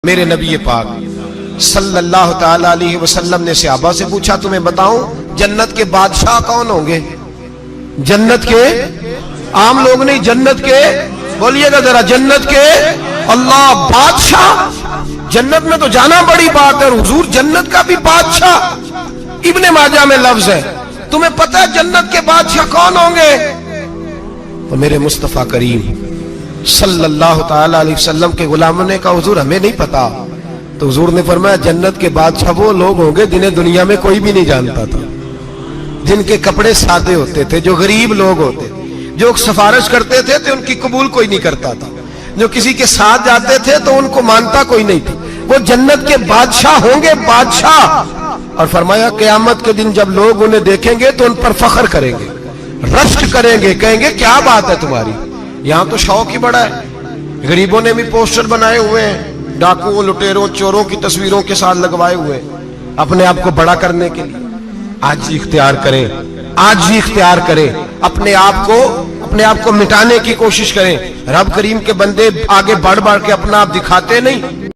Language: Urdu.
میرے نبی پاک صلی اللہ تعالی علیہ وسلم نے صحابہ سے پوچھا تمہیں بتاؤں جنت کے بادشاہ کون ہوں گے؟ جنت کے عام لوگ نہیں، جنت کے بولیے گا ذرا، جنت کے اللہ بادشاہ۔ جنت میں تو جانا بڑی بات ہے، حضور جنت کا بھی بادشاہ ابن ماجہ میں لفظ ہے۔ تمہیں پتہ ہے جنت کے بادشاہ کون ہوں گے؟ تو میرے مصطفیٰ کریم صلی اللہ تعالی علیہ وسلم کے غلاموں نے کہا حضور ہمیں نہیں پتا۔ تو حضور نے فرمایا جنت کے بادشاہ وہ لوگ ہوں گے جنہیں دنیا میں کوئی بھی نہیں جانتا تھا، جن کے کپڑے سادے ہوتے تھے، جو غریب لوگ ہوتے، جو سفارش کرتے تھے تو ان کی قبول کوئی نہیں کرتا تھا، جو کسی کے ساتھ جاتے تھے تو ان کو مانتا کوئی نہیں تھا، وہ جنت کے بادشاہ ہوں گے، بادشاہ۔ اور فرمایا قیامت کے دن جب لوگ انہیں دیکھیں گے تو ان پر فخر کریں گے، رشک کریں گے، کہیں گے کیا بات ہے تمہاری، یہاں تو شوق ہی بڑا ہے۔ غریبوں نے بھی پوسٹر بنائے ہوئے ہیں، ڈاکوؤں، لٹیروں، چوروں کی تصویروں کے ساتھ لگوائے ہوئے اپنے آپ کو بڑا کرنے کے لیے۔ آج اختیار کریں، آج اختیار کریں، اپنے آپ کو مٹانے کی کوشش کریں۔ رب کریم کے بندے آگے بڑھ بڑھ کے اپنا آپ دکھاتے نہیں،